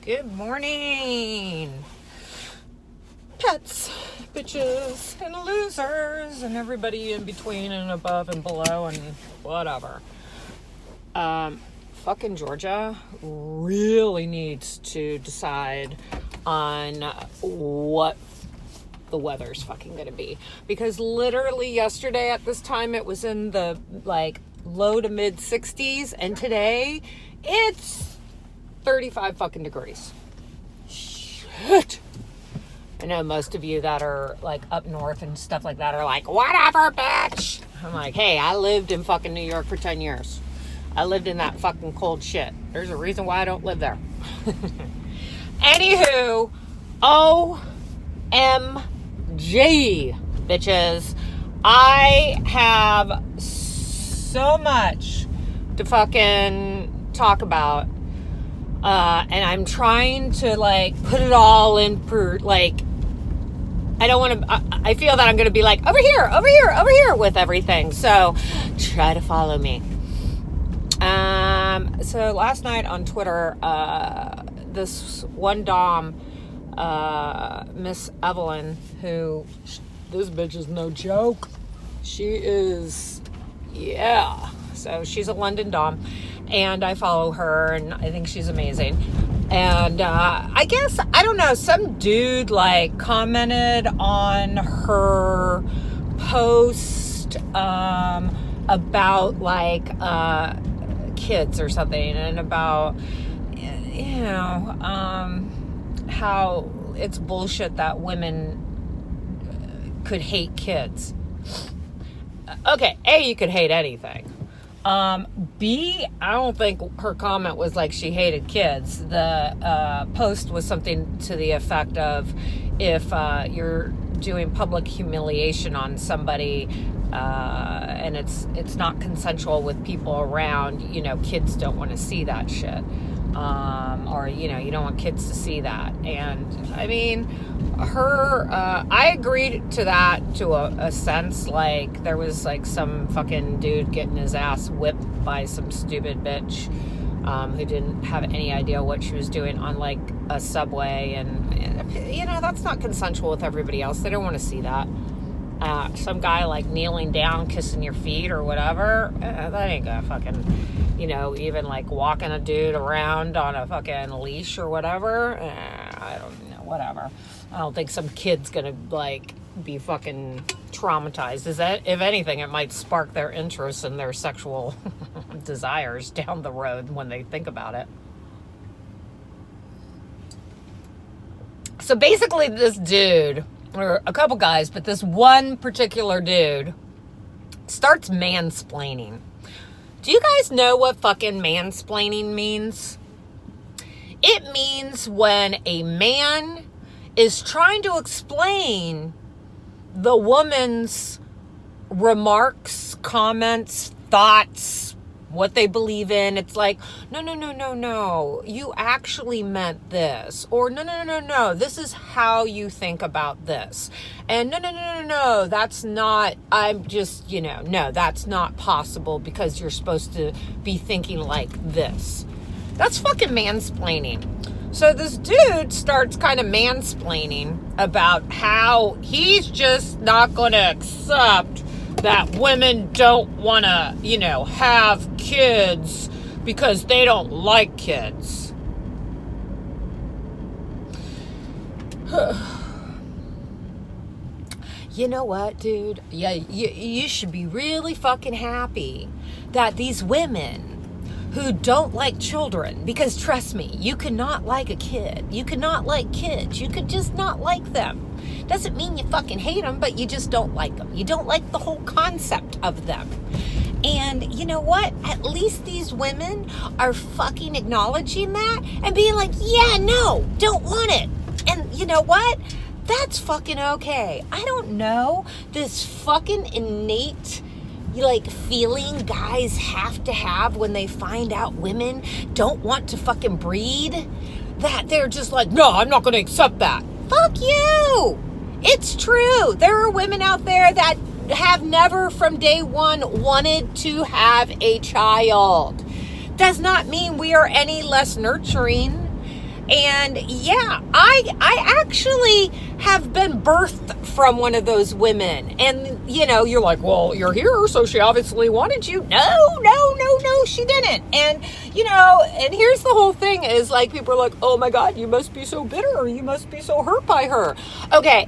Good morning, pets, bitches, and losers, and everybody in between and above and below and whatever. Fucking Georgia really needs to decide on what the weather's fucking gonna be. Because literally yesterday at this time it was in the low to mid 60s, and today it's 35 fucking degrees. Shit. I know most of you that are up north and stuff like that are like, whatever, bitch. I'm like, hey, I lived in fucking New York for 10 years. I lived in that fucking cold shit. There's a reason why I don't live there. Anywho, OMG, bitches. I have so much to fucking talk about. And I'm trying to put it all in for I don't want to, I feel that I'm going to be over here with everything. So try to follow me. So last night on Twitter, this one dom, Miss Evelyn, who, this bitch is no joke. She is, yeah. So she's a London dom, and I follow her, and I think she's amazing. And I guess, I don't know, some dude commented on her post about kids or something, and about how it's bullshit that women could hate kids. Okay, A, you could hate anything. B, I don't think her comment was she hated kids. The post was something to the effect of, if you're doing public humiliation on somebody and it's not consensual with people around, kids don't want to see that shit. Or, you don't want kids to see that. And, I mean, I agreed to that to a sense. There was, some fucking dude getting his ass whipped by some stupid bitch who didn't have any idea what she was doing on, a subway. And, that's not consensual with everybody else. They don't want to see that. Some guy, kneeling down, kissing your feet or whatever, that ain't gonna fucking... even walking a dude around on a fucking leash or whatever. I don't know, whatever. I don't think some kid's gonna be fucking traumatized. If anything, it might spark their interest in their sexual desires down the road when they think about it. So basically this dude, or a couple guys, but this one particular dude starts mansplaining. Do you guys know what fucking mansplaining means? It means when a man is trying to explain the woman's remarks, comments, thoughts, what they believe in. It's no, you actually meant this. Or no, this is how you think about this. And no, that's not, I'm just, no, that's not possible because you're supposed to be thinking like this. That's fucking mansplaining. So this dude starts kind of mansplaining about how he's just not going to accept that women don't want to, have kids because they don't like kids. You know what, dude? Yeah, you should be really fucking happy that these women who don't like children, because trust me, you cannot like a kid. You cannot like kids. You could just not like them. Doesn't mean you fucking hate them, but you just don't like them. You don't like the whole concept of them. And you know what? At least these women are fucking acknowledging that and being like, yeah, no, don't want it. And you know what? That's fucking okay. I don't know. This fucking innate feeling guys have to have when they find out women don't want to fucking breed, that they're just no, I'm not going to accept that. Fuck you. It's true. There are women out there that have never from day one wanted to have a child. Does not mean we are any less nurturing. And yeah, I actually have been birthed from one of those women. And, you know, you're like, well, you're here, so she obviously wanted you. No, she didn't. And, you know, and here's the whole thing is like, people are like, oh my God, you must be so bitter, or you must be so hurt by her. Okay,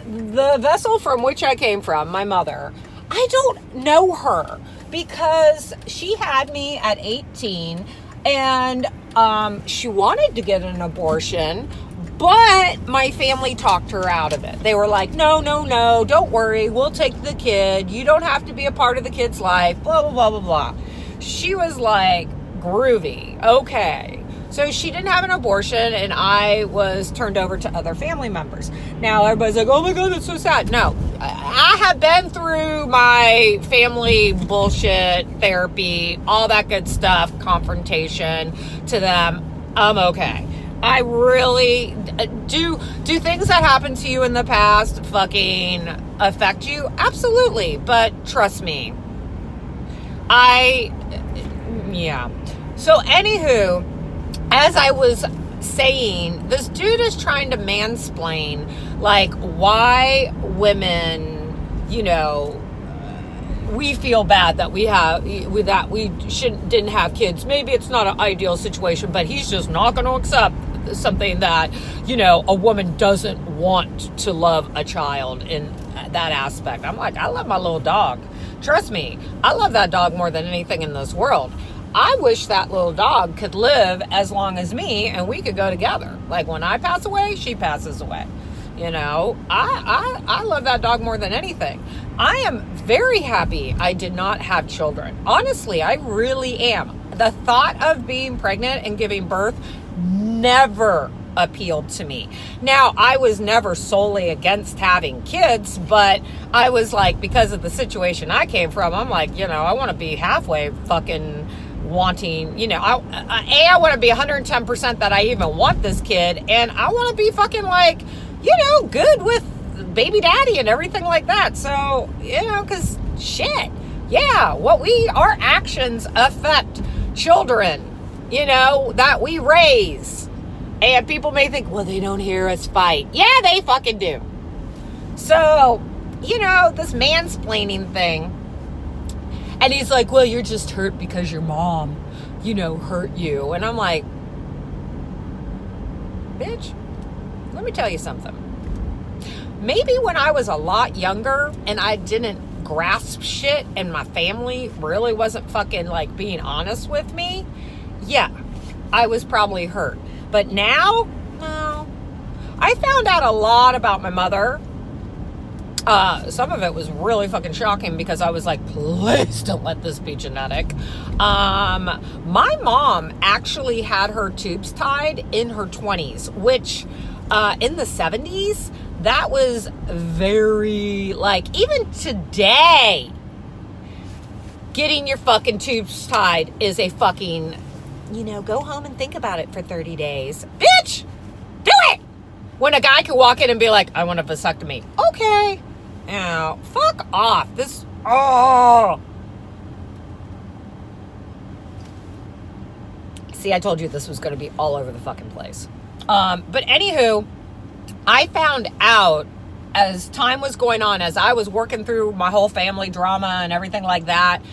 the vessel from which I came from, my mother, I don't know her because she had me at 18 and she wanted to get an abortion, but my family talked her out of it. They were like, no, don't worry. We'll take the kid. You don't have to be a part of the kid's life, blah, blah, blah, blah, blah. She was like, groovy. Okay. So she didn't have an abortion, and I was turned over to other family members. Now everybody's like, oh my God, that's so sad. No, I have been through my family bullshit, therapy, all that good stuff, confrontation to them. I'm okay. I really do things that happened to you in the past fucking affect you? Absolutely. But trust me, yeah. So anywho, as I was saying, this dude is trying to mansplain, like, why women, you know, we feel bad that we didn't have kids. Maybe it's not an ideal situation, but he's just not going to accept something that, you know, a woman doesn't want to love a child in that aspect. I'm like, I love my little dog. Trust me, I love that dog more than anything in this world. I wish that little dog could live as long as me and we could go together. Like when I pass away, she passes away. You know, I love that dog more than anything. I am very happy I did not have children. Honestly, I really am. The thought of being pregnant and giving birth never appealed to me. Now, I was never solely against having kids, but I was like, because of the situation I came from, I'm like, you know, I want to be halfway fucking wanting, you know, I want to be 110% that I even want this kid, and I want to be fucking like, you know, good with baby daddy and everything like that. So, you know, because shit, yeah, our actions affect children, you know, that we raise. And people may think, well, they don't hear us fight. Yeah, they fucking do. So, you know, this mansplaining thing. And he's like, well, you're just hurt because your mom, you know, hurt you. And I'm like, bitch, let me tell you something. Maybe when I was a lot younger and I didn't grasp shit and my family really wasn't fucking like being honest with me, yeah, I was probably hurt. But now, no. I found out a lot about my mother. Some of it was really fucking shocking because I was like, please don't let this be genetic. My mom actually had her tubes tied in her 20s, which in the 70s, that was very, like, even today, getting your fucking tubes tied is a fucking, you know, go home and think about it for 30 days. Bitch! Do it! When a guy can walk in and be like, I want a vasectomy. Okay. Now, fuck off. See, I told you this was going to be all over the fucking place. But anywho, I found out as time was going on, as I was working through my whole family drama and everything like that,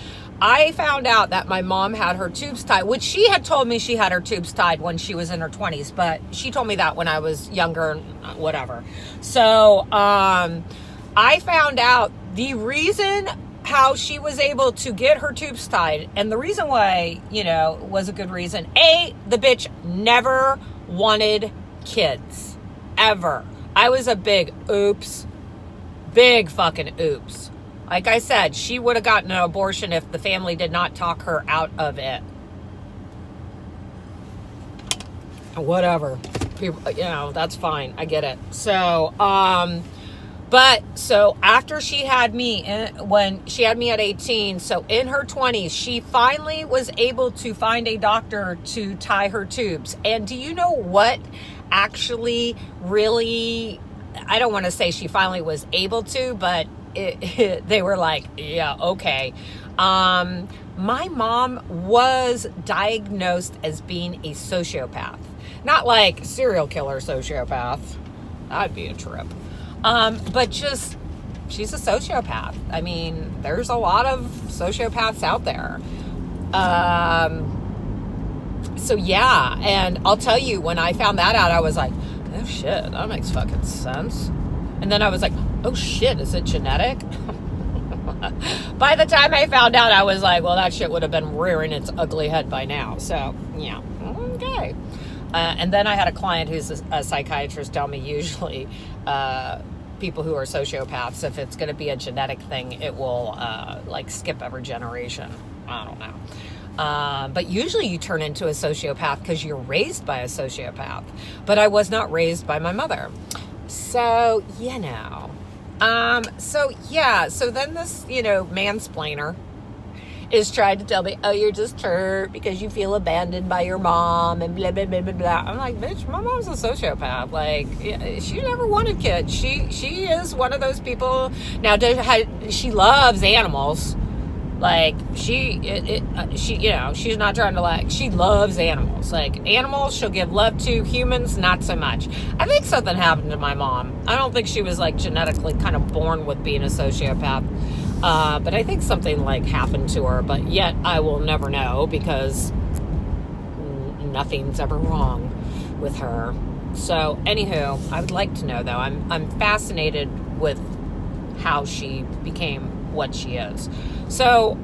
I found out that my mom had her tubes tied, which she had told me she had her tubes tied when she was in her 20s, but she told me that when I was younger, whatever. So, I found out the reason how she was able to get her tubes tied, and the reason why, you know, was a good reason. The bitch never wanted kids. Ever. I was a big oops. Big fucking oops. Like I said, she would have gotten an abortion if the family did not talk her out of it. Whatever. People, you know, that's fine. I get it. So, so after she had me, when she had me at 18, so in her 20s, she finally was able to find a doctor to tie her tubes. And do you know what actually really, I don't want to say she finally was able to, but they were like, yeah, okay. My mom was diagnosed as being a sociopath. Not like serial killer sociopath. That'd be a trip. But just, she's a sociopath. I mean, there's a lot of sociopaths out there. So yeah, and I'll tell you, when I found that out, I was like, oh shit, that makes fucking sense. And then I was like, oh shit, is it genetic? By the time I found out, I was like, well, that shit would have been rearing its ugly head by now. So, yeah, okay. And then I had a client who's a psychiatrist tell me usually people who are sociopaths, if it's going to be a genetic thing, it will like skip every generation. I don't know. But usually you turn into a sociopath because you're raised by a sociopath. But I was not raised by my mother. So, you know. So then this, mansplainer is trying to tell me, oh, you're just hurt because you feel abandoned by your mom and blah, blah, blah, blah, blah. I'm like, bitch, my mom's a sociopath. Like, she never wanted kids. She is one of those people. Now, she loves animals. Like, she's not trying to, like, she loves animals. Like, animals she'll give love to, humans, not so much. I think something happened to my mom. I don't think she was, like, genetically kind of born with being a sociopath. But I think something, like, happened to her. But yet, I will never know because nothing's ever wrong with her. So, anywho, I would like to know, though. I'm fascinated with how she became what she is. So,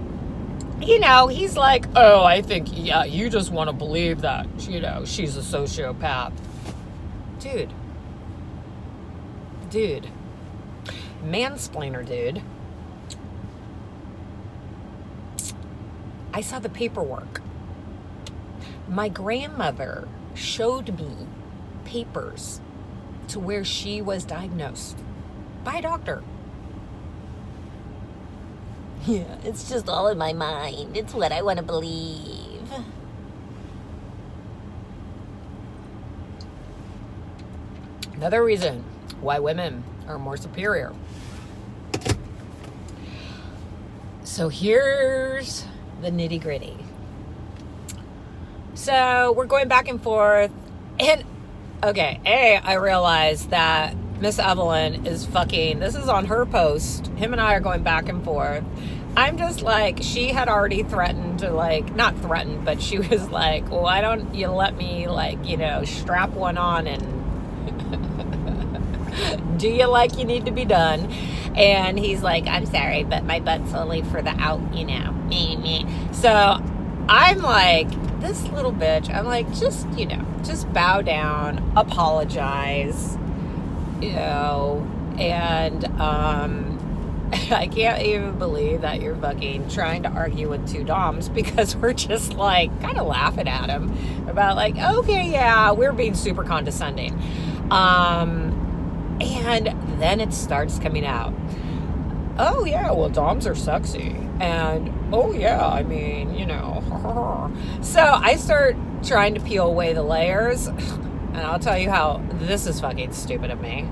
he's like, oh, I think, yeah, you just want to believe that, she's a sociopath. Dude. Mansplainer, dude. I saw the paperwork. My grandmother showed me papers to where she was diagnosed by a doctor. Yeah, it's just all in my mind. It's what I want to believe. Another reason why women are more superior. So here's the nitty gritty. So we're going back and forth. And, okay, I realized that Miss Evelyn is fucking, this is on her post. Him and I are going back and forth. I'm just like, she had already threatened to, like, not threatened, but she was like, well, why don't you let me, like, strap one on and do you like you need to be done? And he's like, I'm sorry, but my butt's only for the out, me. So I'm like, this little bitch, I'm like, just bow down, apologize, and I can't even believe that you're fucking trying to argue with two doms, because we're just like kind of laughing at him about like, okay, yeah, we're being super condescending. And then it starts coming out. Oh yeah, well, doms are sexy. And oh yeah, I mean, So I start trying to peel away the layers, and I'll tell you how this is fucking stupid of me.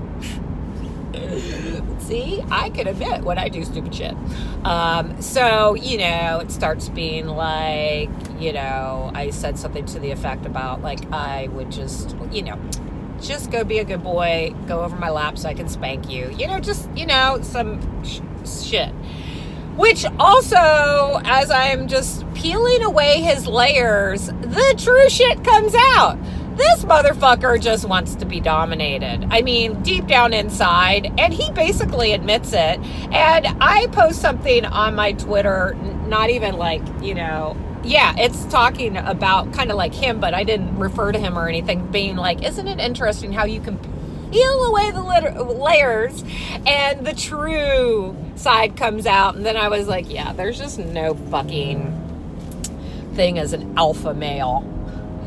See, I can admit when I do stupid shit. So, it starts being like, I said something to the effect about, like, I would just go be a good boy, go over my lap so I can spank you. Some shit. Which also, as I'm just peeling away his layers, the true shit comes out. This motherfucker just wants to be dominated. I mean, deep down inside, and he basically admits it. And I post something on my Twitter, not even like, it's talking about kind of like him, but I didn't refer to him or anything, being like, isn't it interesting how you can peel away the layers and the true side comes out? And then I was like, yeah, there's just no fucking thing as an alpha male.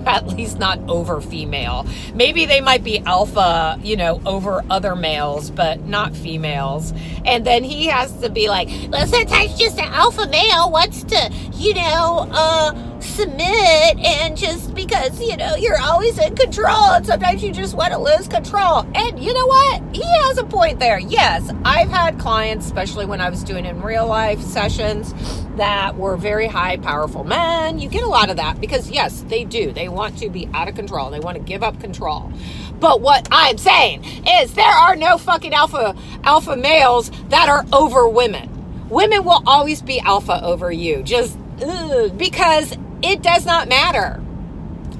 At least not over female. Maybe they might be alpha, over other males, but not females. And then he has to be like, well, sometimes just an alpha male wants to, submit, and just because, you're always in control, and sometimes you just want to lose control. And you know what? He has a point there. Yes, I've had clients, especially when I was doing in real life sessions, that were very high, powerful men. You get a lot of that because, yes, they do. They want to be out of control. They want to give up control. But what I'm saying is there are no fucking alpha males that are over women. Women will always be alpha over you. Just because it does not matter.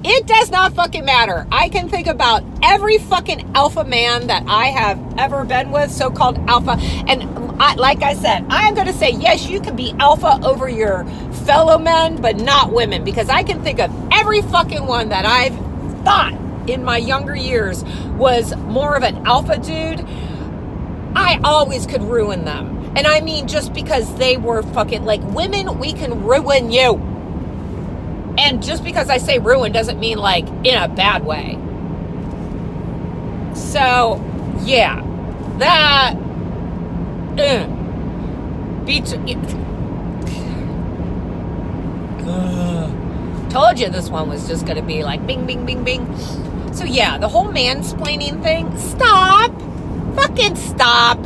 It does not fucking matter. I can think about every fucking alpha man that I have ever been with, so-called alpha. And like I said, I'm going to say, yes, you can be alpha over your fellow men, but not women. Because I can think of every fucking one that I've thought in my younger years was more of an alpha dude. I always could ruin them. And I mean, just because they were fucking, like, women, we can ruin you. And just because I say ruin doesn't mean, like, in a bad way. So, yeah. That... Told you this one was just going to be like bing, bing, bing, bing. So, yeah, the whole mansplaining thing. Stop. Fucking stop.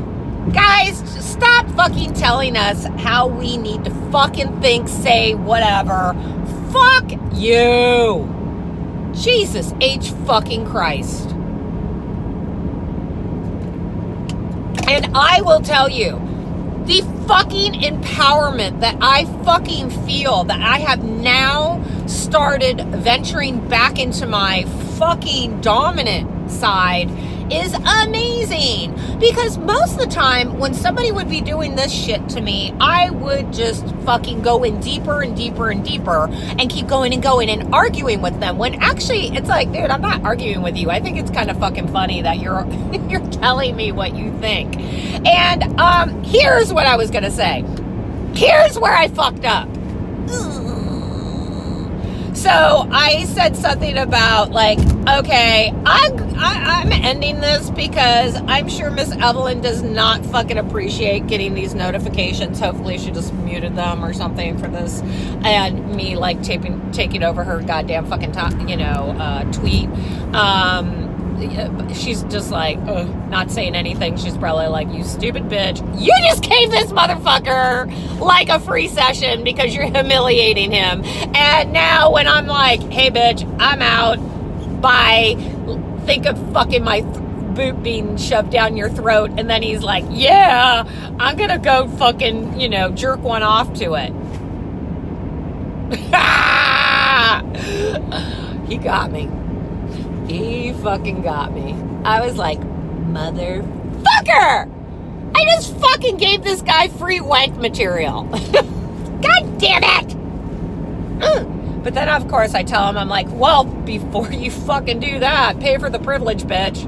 Guys, stop fucking telling us how we need to fucking think, say, whatever. Fuck you. Jesus H fucking Christ. And I will tell you, the fucking empowerment that I fucking feel, that I have now started venturing back into my fucking dominant side, is amazing. Because most of the time when somebody would be doing this shit to me, I would just fucking go in deeper and deeper and deeper and keep going and going and arguing with them, when actually it's like, dude, I'm not arguing with you. I think it's kind of fucking funny that you're you're telling me what you think. And here's what I was gonna say. Here's where I fucked up. So I said something about, like, okay, I'm ending this because I'm sure Miss Evelyn does not fucking appreciate getting these notifications. Hopefully she just muted them or something for this, and me, like, taking over her goddamn fucking tweet. She's just like, not saying anything. She's probably like, you stupid bitch. You just gave this motherfucker like a free session because you're humiliating him. And now when I'm like, hey bitch, I'm out. Bye. Think of fucking my boot being shoved down your throat. And then he's like, yeah, I'm gonna go fucking, jerk one off to it. He got me. He fucking got me. I was like, motherfucker! I just fucking gave this guy free wank material. God damn it! But then, of course, I tell him, I'm like, well, before you fucking do that, pay for the privilege, bitch.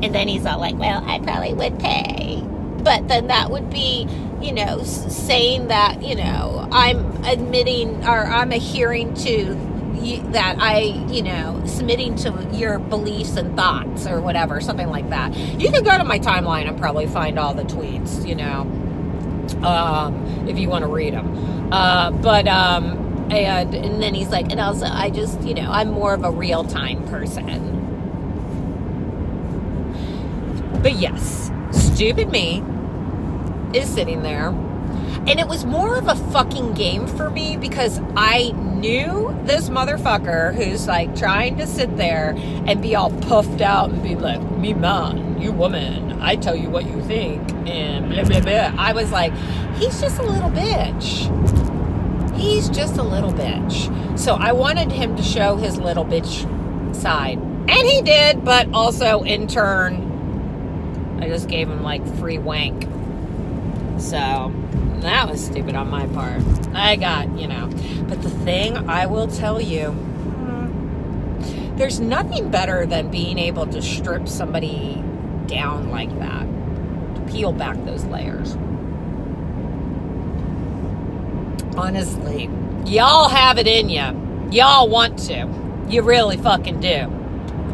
And then he's all like, well, I probably would pay. But then that would be, saying that, I'm admitting, or I'm adhering to that submitting to your beliefs and thoughts or whatever, something like that. You can go to my timeline and probably find all the tweets, if you want to read them. And then he's like, and also I just, I'm more of a real-time person. But yes, stupid me is sitting there. And it was more of a fucking game for me because I knew this motherfucker who's like trying to sit there and be all puffed out and be like, me man, you woman, I tell you what you think, and blah, blah, blah. I was like, he's just a little bitch. He's just a little bitch. So I wanted him to show his little bitch side. And he did, but also in turn, I just gave him like free wank. So that was stupid on my part. I got, But the thing I will tell you, there's nothing better than being able to strip somebody down like that. To peel back those layers. Honestly, y'all have it in you. Y'all want to. You really fucking do.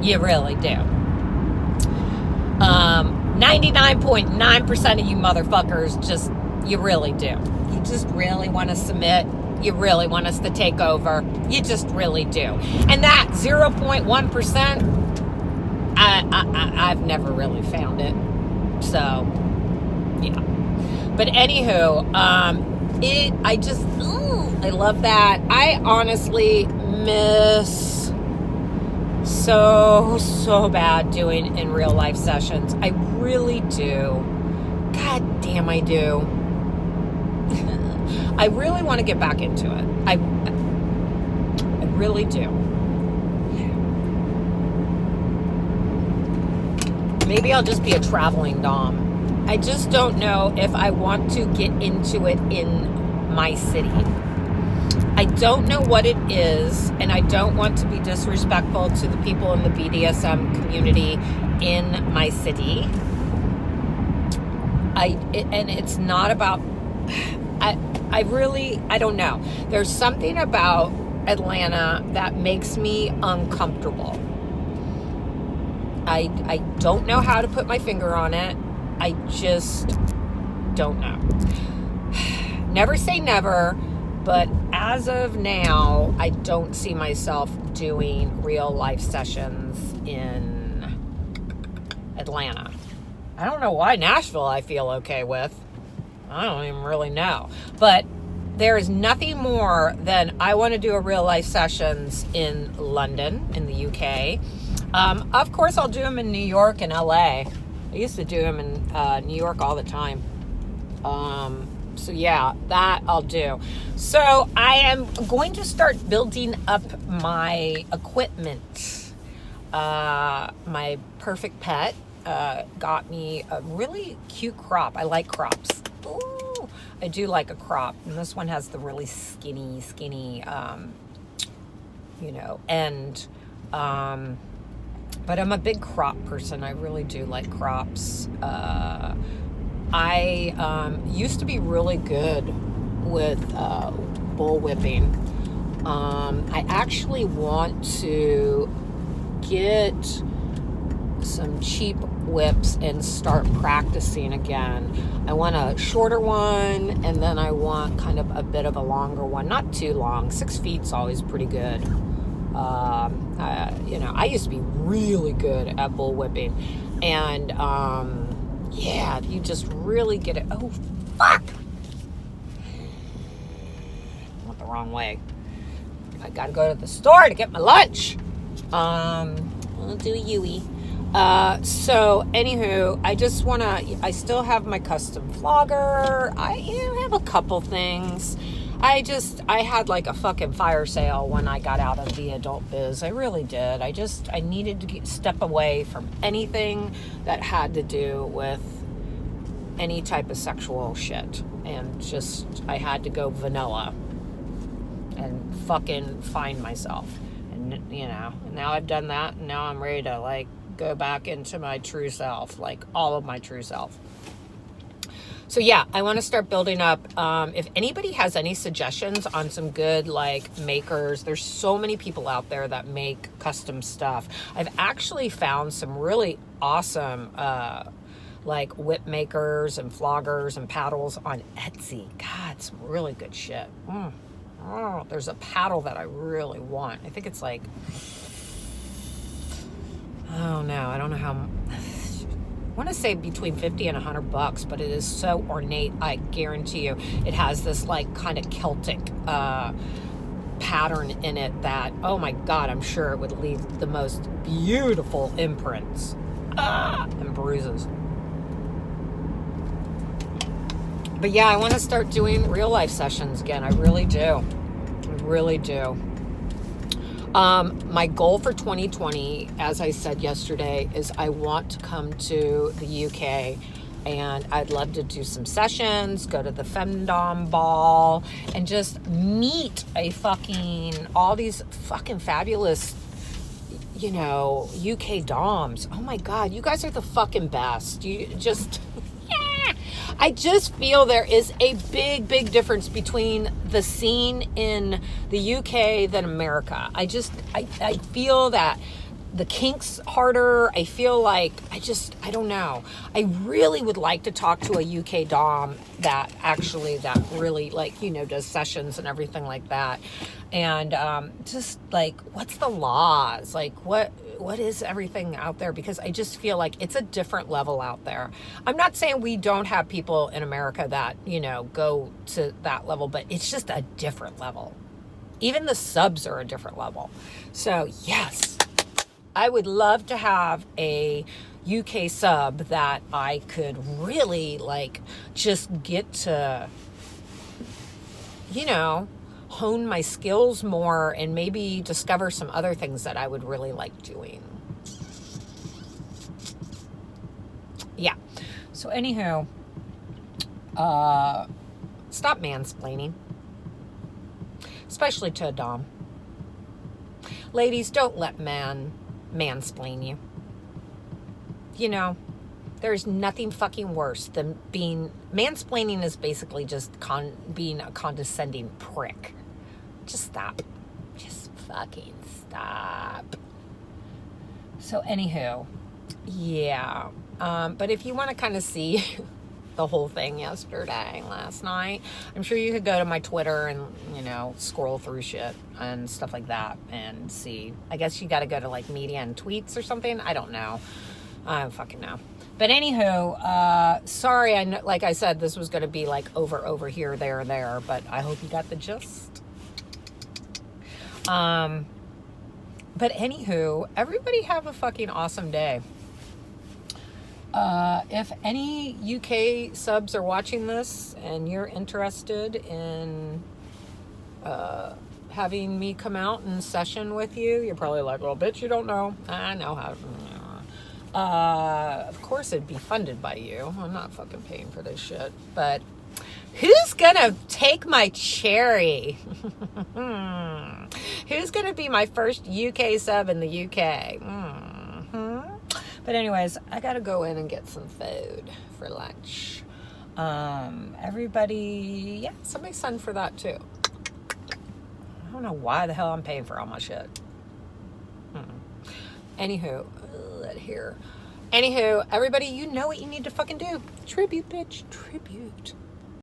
You really do. 99.9% of you motherfuckers just, you really do. You just really want to submit. You really want us to take over. You just really do. And that 0.1%, I've never really found it. So, yeah. But anywho, I love that. I honestly miss so bad doing in real life sessions. I really do. God damn, I do. I really want to get back into it. I really do. Maybe I'll just be a traveling dom. I just don't know if I want to get into it in my city. I don't know what it is, and I don't want to be disrespectful to the people in the BDSM community in my city. And it's not about, I don't know. There's something about Atlanta that makes me uncomfortable. I don't know how to put my finger on it. I just don't know. Never say never, but as of now, I don't see myself doing real life sessions in Atlanta. I don't know why Nashville I feel okay with. I don't even really know. But there is nothing more than I want to do a real life sessions in London, in the UK. Of course, I'll do them in New York and LA. I used to do them in New York all the time. So yeah, that I'll do. So I am going to start building up my equipment. My perfect pet got me a really cute crop. I like crops. Ooh, I do like a crop. And this one has the really skinny, end. But I'm a big crop person. I really do like crops. I used to be really good with bullwhipping. I actually want to get some cheap whips and start practicing again. I want a shorter one, and then I want kind of a bit of a longer one. Not too long. 6 feet's always pretty good. I used to be really good at bullwhipping. And, yeah, if you just really get it. Oh, fuck! I went the wrong way. I gotta go to the store to get my lunch. I'll do a Yui. So, anywho, I still have my custom flogger. I have a couple things. I had like a fucking fire sale when I got out of the adult biz. I really did. I needed to step away from anything that had to do with any type of sexual shit. And I had to go vanilla and fucking find myself. And, and now I've done that. And now I'm ready to like go back into my true self, like all of my true self. So yeah, I want to start building up. If anybody has any suggestions on some good like makers, there's so many people out there that make custom stuff. I've actually found some really awesome like whip makers and floggers and paddles on Etsy. God, some really good shit. Oh, there's a paddle that I really want. I think it's like, oh no, I don't know how. I want to say between 50 and $100, but it is so ornate. I guarantee you it has this like kind of Celtic pattern in it that, oh my God, I'm sure it would leave the most beautiful imprints and bruises. But yeah, I want to start doing real life sessions again. I really do. I really do. My goal for 2020, as I said yesterday, is I want to come to the UK, and I'd love to do some sessions, go to the Femdom ball, and just meet all these fucking fabulous, UK doms. Oh my God, you guys are the fucking best. I just feel there is a big difference between the scene in the UK than America. I feel that the kink's harder. I feel like, I don't know. I really would like to talk to a UK dom that really like, does sessions and everything like that. And just like, what's the laws? Like, what is everything out there? Because I just feel like it's a different level out there. I'm not saying we don't have people in America that, you know, go to that level, but it's just a different level. Even the subs are a different level. So yes, I would love to have a UK sub that I could really like just get to, you know, hone my skills more and maybe discover some other things that I would really like doing. Yeah. So anywho, stop mansplaining, especially to a dom. Ladies, don't let mansplain you. You know, there's nothing fucking worse than mansplaining is basically just being a condescending prick. Just stop. Just fucking stop. So anywho, yeah. But if you want to kind of see the whole thing last night, I'm sure you could go to my Twitter and, you know, scroll through shit and stuff like that and see. I guess you got to go to like media and tweets or something. I don't know. I don't fucking know. But anywho, sorry, I know, like I said, this was going to be like over here, there, but I hope you got the gist. But anywho, everybody have a fucking awesome day. If any UK subs are watching this and you're interested in having me come out and session with you, you're probably like, well, bitch, you don't know. I know how. Of course it'd be funded by you. I'm not fucking paying for this shit. But who's gonna take my cherry? Who's gonna be my first UK sub in the UK? But anyways, I gotta go in and get some food for lunch. Everybody, yeah, somebody send for that too. I don't know why the hell I'm paying for all my shit. Anywho, everybody, you know what you need to fucking do. Tribute, bitch. Tribute.